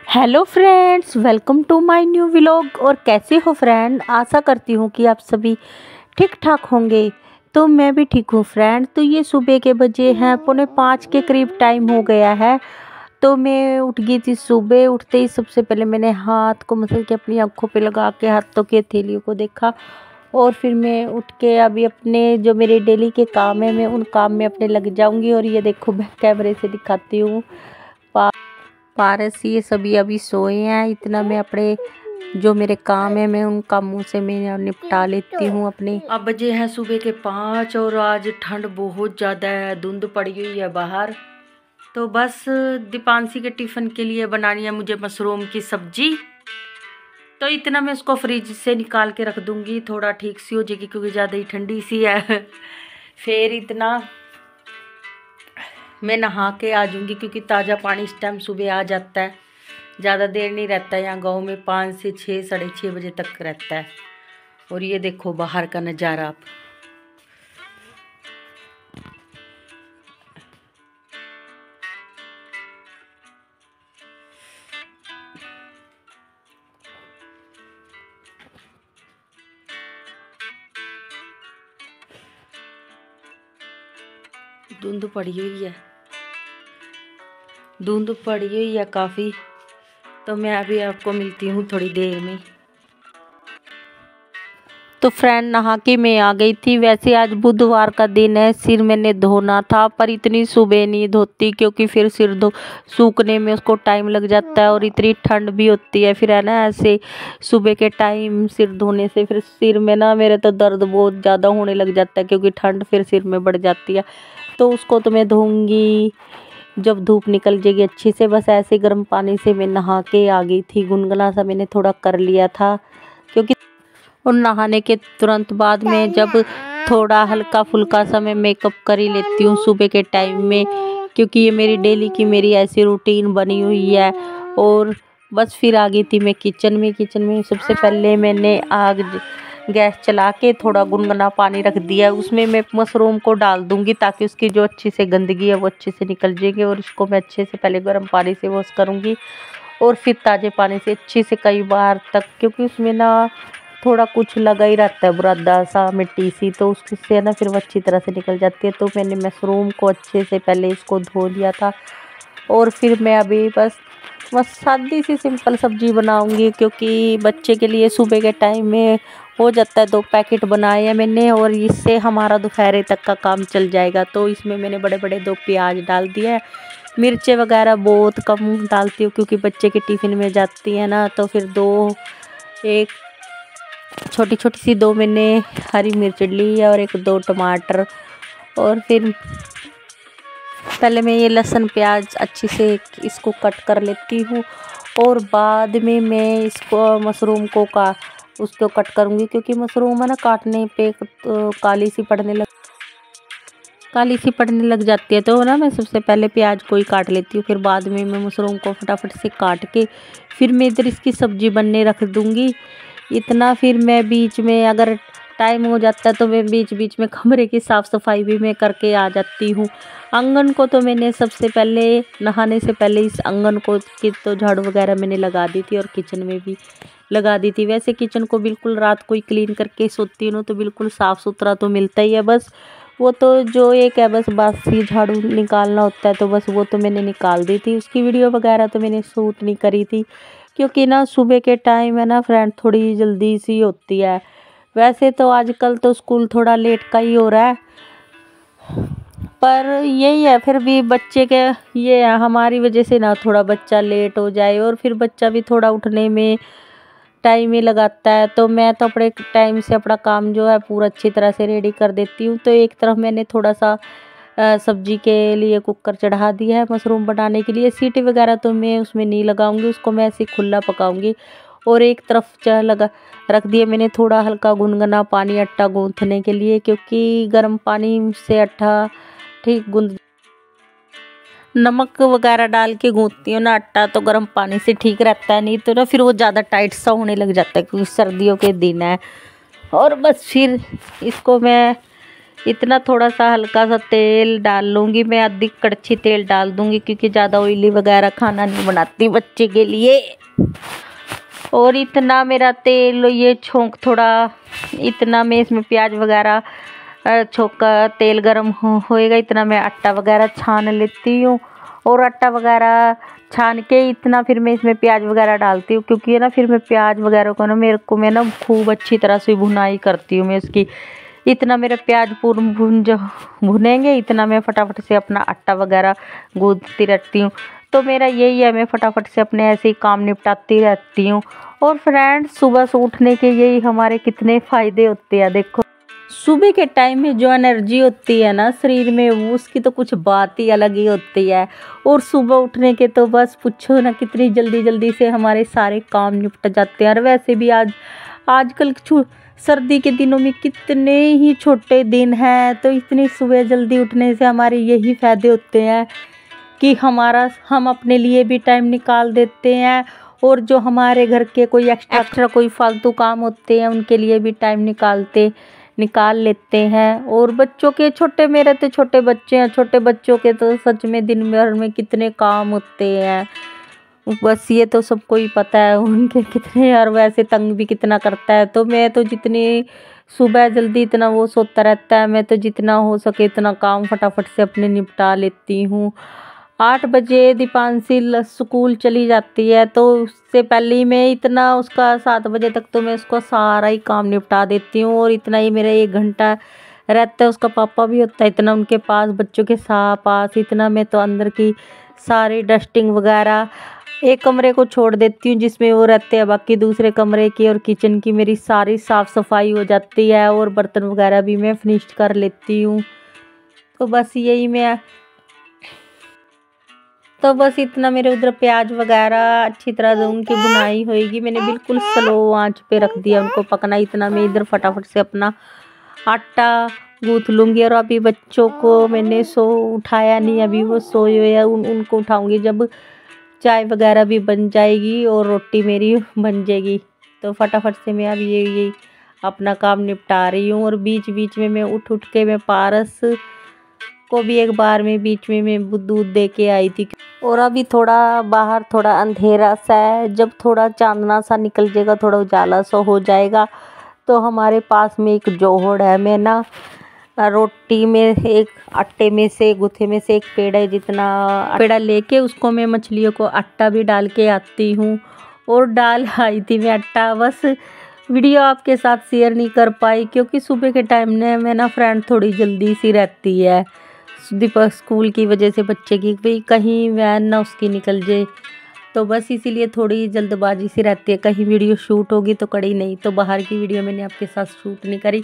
Hello friends, welcome to my new vlog. और कैसे हो फ्रेंड? आशा करती हूँ कि आप सभी ठीक ठाक होंगे। तो मैं भी ठीक हूँ फ्रेंड। तो ये सुबह के बजे हैं 4:45 के करीब टाइम हो गया है। तो मैं उठ गई थी। सुबह उठते ही सबसे पहले मैंने हाथ को मसल के अपनी आंखों पे लगा के हाथों की हथेलियों को देखा। और फिर मैं उठ के अभी अपने जो मेरे डेली के काम है मैं उन काम में अपने लग जाऊंगी। और ये देखो मैं कैमरे से दिखाती हूँ, पारस ये सभी अभी सोए हैं। इतना मैं अपने जो मेरे काम है मैं उन कामों से मैं निपटा लेती हूँ अपने। अब बजे हैं सुबह के 5 और आज ठंड बहुत ज़्यादा है, धुंध पड़ी हुई है बाहर। तो बस दीपांशी के टिफ़िन के लिए बनानी है मुझे मशरूम की सब्जी। तो इतना मैं उसको फ्रिज से निकाल के रख दूँगी, थोड़ा ठीक सी हो जाएगी क्योंकि ज़्यादा ही ठंडी सी है। फिर इतना मैं नहा के आ जाऊँगी क्योंकि ताज़ा पानी इस टाइम सुबह आ जाता है, ज़्यादा देर नहीं रहता है। यहाँ गांव में 5 से 6 साढ़े 6 बजे तक रहता है। और ये देखो बाहर का नज़ारा आप। धुंध पड़ी हुई है, धुंध पड़ी हुई है काफ़ी। तो मैं अभी आपको मिलती हूँ थोड़ी देर में। तो फ्रेंड नहा के मैं आ गई थी। वैसे आज बुधवार का दिन है, सिर मैंने धोना था पर इतनी सुबह नहीं धोती क्योंकि फिर सिर सूखने में उसको टाइम लग जाता है और इतनी ठंड भी होती है। फिर है ना, ऐसे सुबह के टाइम सिर धोने से फिर सिर में ना मेरे तो दर्द बहुत ज़्यादा होने लग जाता है क्योंकि ठंड फिर सिर में बढ़ जाती है। तो उसको तो मैं धोऊंगी जब धूप निकल जाएगी अच्छी से। बस ऐसे गर्म पानी से मैं नहा के आ गई थी, गुनगुना सा मैंने थोड़ा कर लिया था क्योंकि। और नहाने के तुरंत बाद में जब थोड़ा हल्का फुल्का सा मैं मेकअप कर ही लेती हूँ सुबह के टाइम में, क्योंकि ये मेरी डेली की मेरी ऐसी रूटीन बनी हुई है। और बस फिर आ गई थी मैं किचन में। सबसे पहले मैंने आग गैस चला के थोड़ा गुनगुना पानी रख दिया, उसमें मैं मशरूम को डाल दूंगी ताकि उसकी जो अच्छी से गंदगी है वो अच्छे से निकल जाएगी। और इसको मैं अच्छे से पहले गर्म पानी से वॉश करूँगी और फिर ताज़े पानी से अच्छे से कई बार तक, क्योंकि उसमें ना थोड़ा कुछ लगा ही रहता है बुरादा सा मिट्टी सी, तो उससे ना फिर वो अच्छी तरह से निकल जाती है। तो मैंने मशरूम को अच्छे से पहले इसको धो लिया था। और फिर मैं अभी बस सादी सी सिंपल सब्जी बनाऊंगी क्योंकि बच्चे के लिए सुबह के टाइम में हो जाता है। 2 पैकेट बनाए हैं मैंने और इससे हमारा दोपहर तक का काम चल जाएगा। तो इसमें मैंने बड़े बड़े 2 प्याज डाल दिए हैं। मिर्चें वगैरह बहुत कम डालती हूँ क्योंकि बच्चे के टिफ़िन में जाती है ना। तो फिर एक छोटी छोटी सी 2 मैंने हरी मिर्च ली है और 2 टमाटर। और फिर पहले मैं ये लहसुन प्याज अच्छी से इसको कट कर लेती हूँ और बाद में मैं इसको मशरूम को उसको कट करूँगी क्योंकि मशरूम है ना काटने पे तो काली सी पड़ने लग जाती है। तो ना मैं सबसे पहले प्याज को ही काट लेती हूँ, फिर बाद में मैं मशरूम को फटाफट से काट के फिर मैं इधर इसकी सब्जी बनने रख दूँगी। इतना फिर मैं बीच में अगर टाइम हो जाता है तो मैं बीच बीच में कमरे की साफ़ सफाई भी मैं करके आ जाती हूँ। आंगन को तो मैंने सबसे पहले नहाने से पहले इस आंगन को की तो झाड़ू वगैरह मैंने लगा दी थी और किचन में भी लगा दी थी। वैसे किचन को बिल्कुल रात को ही क्लीन करके सोती हूँ तो बिल्कुल साफ़ सुथरा तो मिलता ही है। बस वो तो जो एक है बस बासी झाड़ू निकालना होता है, तो बस वो तो मैंने निकाल दी थी। उसकी वीडियो वगैरह तो मैंने शूट नहीं करी थी क्योंकि ना सुबह के टाइम है ना फ्रेंड थोड़ी जल्दी सी होती है। वैसे तो आजकल तो स्कूल थोड़ा लेट का ही हो रहा है, पर यही है फिर भी बच्चे के ये है हमारी वजह से ना थोड़ा बच्चा लेट हो जाए और फिर बच्चा भी थोड़ा उठने में टाइम ही लगाता है। तो मैं तो अपने टाइम से अपना काम जो है पूरा अच्छी तरह से रेडी कर देती हूँ। तो एक तरफ मैंने थोड़ा सा सब्जी के लिए कुकर चढ़ा दिया है मशरूम बनाने के लिए। सीटी वगैरह तो मैं उसमें नहीं लगाऊंगी, उसको मैं ऐसे खुला पकाऊंगी। और एक तरफ रख दिया मैंने थोड़ा हल्का गुनगुना पानी आटा गूंथने के लिए, क्योंकि गर्म पानी से आटा ठीक गूंद नमक वगैरह डाल के गूंथती हूँ ना आटा तो गर्म पानी से ठीक रहता है, नहीं तो ना फिर वो ज़्यादा टाइट सा होने लग जाता है क्योंकि सर्दियों के दिन है। और बस फिर इसको मैं इतना थोड़ा सा हल्का सा तेल डाल लूँगी मैं, अधिक कड़छी तेल डाल दूँगी क्योंकि ज़्यादा ऑयली वगैरह खाना नहीं बनाती बच्चे के लिए। और इतना मेरा तेल ये छोंक थोड़ा, इतना मैं इसमें प्याज वगैरह छोंका तेल गरम होएगा, इतना मैं आटा वगैरह छान लेती हूँ। और आटा वगैरह छान के इतना फिर मैं इसमें प्याज वगैरह डालती हूँ, क्योंकि है ना फिर मैं प्याज वगैरह को ना मैं ना खूब अच्छी तरह से भुनाई करती हूँ मैं इसकी। इतना मेरा प्याज पूर्ण भुनेंगे, इतना मैं फटाफट से अपना आटा वगैरह गूंथती रहती हूँ। तो मेरा यही है, मैं फटाफट से अपने ऐसे ही काम निपटाती रहती हूँ। और फ्रेंड्स, सुबह से उठने के यही हमारे कितने फ़ायदे होते हैं। देखो, सुबह के टाइम में जो एनर्जी होती है ना शरीर में, वो उसकी तो कुछ बात ही अलग ही होती है। और सुबह उठने के तो बस पूछो ना, कितनी जल्दी जल्दी से हमारे सारे काम निपट जाते हैं। और वैसे भी आजकल सर्दी के दिनों में कितने ही छोटे दिन हैं, तो इतनी सुबह जल्दी उठने से हमारे यही फ़ायदे होते हैं कि हम अपने लिए भी टाइम निकाल देते हैं। और जो हमारे घर के कोई एक्स्ट्रा कोई फालतू काम होते हैं, उनके लिए भी टाइम निकाल लेते हैं। और बच्चों के मेरे तो छोटे बच्चे हैं, छोटे बच्चों के तो सच में दिन भर में कितने काम होते हैं, बस ये तो सबको ही पता है उनके कितने। और वैसे तंग भी कितना करता है। तो मैं तो जितनी सुबह जल्दी इतना वो सोता रहता है, मैं तो जितना हो सके इतना काम फटाफट से अपने निपटा लेती हूँ। 8 बजे दीपांशी स्कूल चली जाती है, तो उससे पहले ही मैं इतना उसका 7 बजे तक तो मैं उसका सारा ही काम निपटा देती हूँ। और इतना ही मेरा 1 घंटा रहता है, उसका पापा भी होता है इतना उनके पास, बच्चों के पास इतना मैं तो अंदर की सारी डस्टिंग वगैरह एक कमरे को छोड़ देती हूँ जिसमें वो रहते हैं, बाकी दूसरे कमरे की और किचन की मेरी सारी साफ़ सफाई हो जाती है। और बर्तन वगैरह भी मैं फिनिश कर लेती हूँ। तो बस इतना मेरे उधर प्याज वगैरह अच्छी तरह से उनकी बुनाई होएगी, मैंने बिल्कुल स्लो आंच पे रख दिया उनको पकना। इतना मैं इधर फटाफट से अपना आटा गूँथ लूँगी। और अभी बच्चों को मैंने उठाया नहीं, अभी वो सोए हुए हैं, उनको उठाऊँगी जब चाय वगैरह भी बन जाएगी और रोटी मेरी बन जाएगी। तो फटाफट से मैं अब ये अपना काम निपटा रही हूँ। और बीच बीच में मैं उठ के मैं पारस को भी एक बार में बीच में मैं दूध दे के आई थी। और अभी थोड़ा बाहर थोड़ा अंधेरा सा है, जब थोड़ा चांदना सा निकल जाएगा, थोड़ा उजाला सा हो जाएगा, तो हमारे पास में एक जोहड़ है। मैं ना रोटी में एक आटे में से गुथे में से एक पेड़ा जितना पेड़ा लेके उसको मैं मछलियों को आटा भी डाल के आती हूँ। और डाल आई थी मैं आटा, बस वीडियो आपके साथ शेयर नहीं कर पाई क्योंकि सुबह के टाइम में ना फ्रेंड थोड़ी जल्दी सी रहती है दीपक स्कूल की वजह से, बच्चे की भाई कहीं वैन ना उसकी निकल जाए, तो बस इसीलिए थोड़ी जल्दबाजी सी रहती है। कहीं वीडियो शूट होगी तो करी, नहीं तो बाहर की वीडियो मैंने आपके साथ शूट नहीं करी।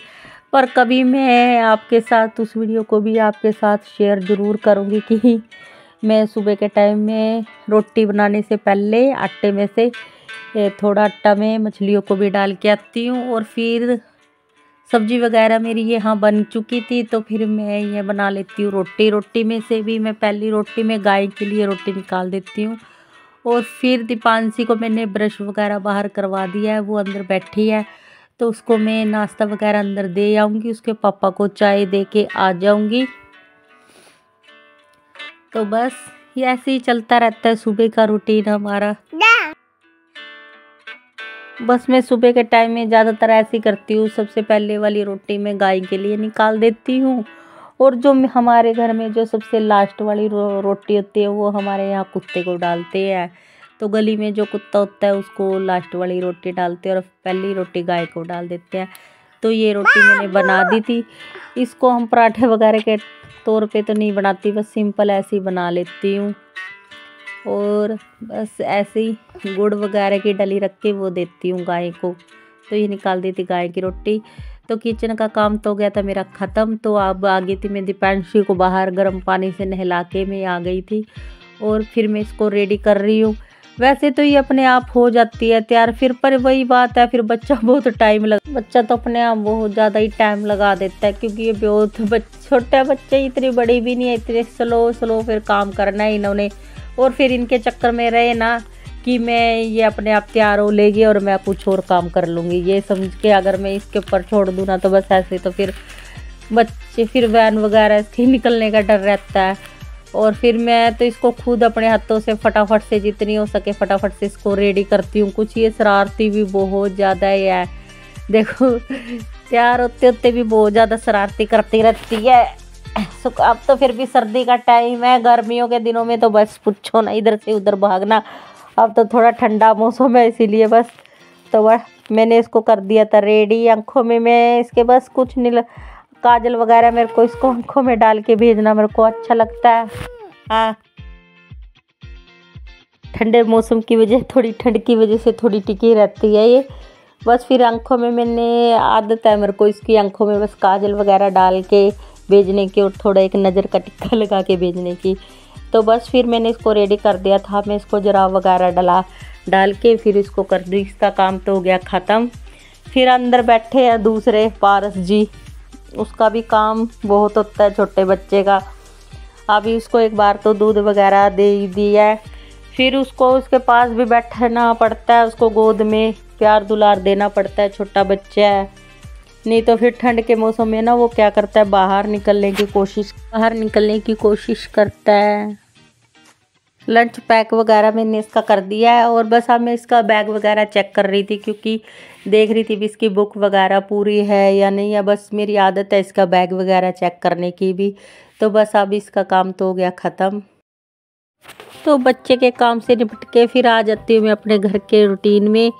पर कभी मैं आपके साथ उस वीडियो को भी आपके साथ शेयर ज़रूर करूँगी कि मैं सुबह के टाइम में रोटी बनाने से पहले आटे में से थोड़ा आटा में मछलियों को भी डाल के आती हूँ। और फिर सब्जी वगैरह मेरी यहाँ बन चुकी थी, तो फिर मैं ये बना लेती हूँ रोटी में से भी मैं पहली रोटी में गाय के लिए रोटी निकाल देती हूँ। और फिर दीपांशी को मैंने ब्रश वगैरह बाहर करवा दिया है, वो अंदर बैठी है, तो उसको मैं नाश्ता वगैरह अंदर दे आऊँगी, उसके पापा को चाय दे के आ जाऊँगी। तो बस ये ऐसे ही चलता रहता है सुबह का रूटीन हमारा। बस मैं सुबह के टाइम में ज़्यादातर ऐसे ही करती हूँ, सबसे पहले वाली रोटी मैं गाय के लिए निकाल देती हूँ। और जो हमारे घर में जो सबसे लास्ट वाली रोटी होती है वो हमारे यहाँ कुत्ते को डालते हैं। तो गली में जो कुत्ता होता है उसको लास्ट वाली रोटी डालते हैं और पहली रोटी गाय को डाल देते हैं। तो ये रोटी मैंने बना दी थी। इसको हम पराठे वगैरह के तौर पे तो नहीं बनाती, बस सिंपल ऐसे ही बना लेती हूँ। और बस ऐसे ही गुड़ वगैरह की डली रख के वो देती हूँ गाय को। तो ये निकाल दी थी गाय की रोटी। तो किचन का काम तो हो गया था मेरा ख़त्म। तो अब आ गई थी मैं दीपांशी को बाहर गर्म पानी से नहला के मैं आ गई थी। और फिर मैं इसको रेडी कर रही हूँ। वैसे तो ये अपने आप हो जाती है तैयार, फिर पर वही बात है, फिर बच्चा बहुत टाइम बच्चा तो अपने आप बहुत ज़्यादा ही टाइम लगा देता है, क्योंकि ये बहुत छोटे बच्चे, इतनी बड़ी भी नहीं है, इतने स्लो फिर काम करना है इन्होंने। और फिर इनके चक्कर में रहे ना कि मैं ये अपने आप तैयार हो लेगी और मैं कुछ और काम कर लूँगी, ये समझ के अगर मैं इसके ऊपर छोड़ दूँ ना तो बस ऐसे तो फिर बच्चे फिर वैन वगैरह इसके निकलने का डर रहता है। और फिर मैं तो इसको खुद अपने हाथों से फटाफट से जितनी हो सके फटाफट से इसको रेडी करती हूँ। कुछ ये शरारती भी बहुत ज़्यादा है, देखो तैयार होते होते भी बहुत ज़्यादा शरारती करती रहती है। अब तो फिर भी सर्दी का टाइम है, गर्मियों के दिनों में तो बस पूछो ना, इधर से उधर भागना। अब तो थोड़ा ठंडा मौसम है इसीलिए बस तो वह मैंने इसको कर दिया था रेडी। आँखों में मैं इसके बस कुछ नहीं काजल वगैरह मेरे को इसको आँखों में डाल के भेजना मेरे को अच्छा लगता है। हाँ, ठंडे मौसम की वजह थोड़ी ठंड की वजह से थोड़ी टिकी रहती है ये। बस फिर आँखों में मैंने आदत है मेरे को इसकी आँखों में बस काजल वगैरह डाल के भेजने की और थोड़ा एक नज़र का टिक्का लगा के भेजने की। तो बस फिर मैंने इसको रेडी कर दिया था। मैं इसको जरा वगैरह डाल के फिर इसको कर दी। इसका काम तो हो गया ख़त्म। फिर अंदर बैठे हैं दूसरे पारस जी, उसका भी काम बहुत होता है छोटे बच्चे का। अभी उसको एक बार तो दूध वगैरह दे ही दिया है, फिर उसको उसके पास भी बैठना पड़ता है, उसको गोद में प्यार दुलार देना पड़ता है, छोटा बच्चा है। नहीं तो फिर ठंड के मौसम में ना वो क्या करता है बाहर निकलने की कोशिश करता है। लंच पैक वगैरह मैंने इसका कर दिया है और बस अब मैं इसका बैग वगैरह चेक कर रही थी, क्योंकि देख रही थी भी इसकी बुक वगैरह पूरी है या नहीं है। बस मेरी आदत है इसका बैग वगैरह चेक करने की भी। तो बस अब इसका काम तो हो गया ख़त्म। तो बच्चे के काम से निपट के फिर आ जाती हूँ मैं अपने घर के रूटीन में।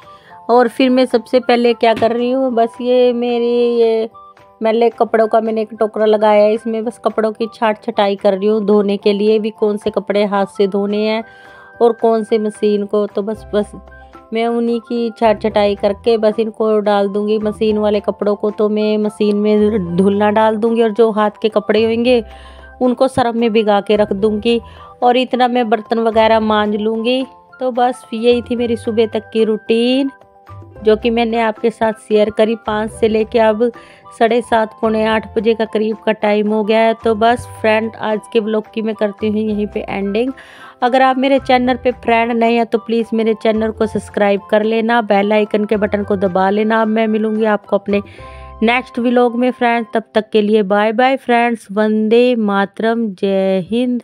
और फिर मैं सबसे पहले क्या कर रही हूँ, बस ये मैले कपड़ों का मैंने एक टोकरा लगाया है, इसमें बस कपड़ों की छटाई कर रही हूँ धोने के लिए भी, कौन से कपड़े हाथ से धोने हैं और कौन से मशीन को। तो बस मैं उन्हीं की छटाई करके बस इनको डाल दूँगी। मशीन वाले कपड़ों को तो मैं मशीन में धुलना डाल दूँगी और जो हाथ के कपड़े होंगे उनको सर्फ में भिगा के रख दूँगी और इतना मैं बर्तन वगैरह मांज लूँगी। तो बस यही थी मेरी सुबह तक की रूटीन, जो कि मैंने आपके साथ शेयर करी। 5 से लेके अब 7:30 पौने 8 बजे का करीब का टाइम हो गया है। तो बस फ्रेंड आज के ब्लॉग की मैं करती हूँ यहीं पे एंडिंग। अगर आप मेरे चैनल पे फ्रेंड नए हैं तो प्लीज़ मेरे चैनल को सब्सक्राइब कर लेना, बेल आइकन के बटन को दबा लेना। अब मैं मिलूँगी आपको अपने नेक्स्ट व्लॉग में फ्रेंड्स। तब तक के लिए bye bye friends. Vande Mataram, जय हिंद।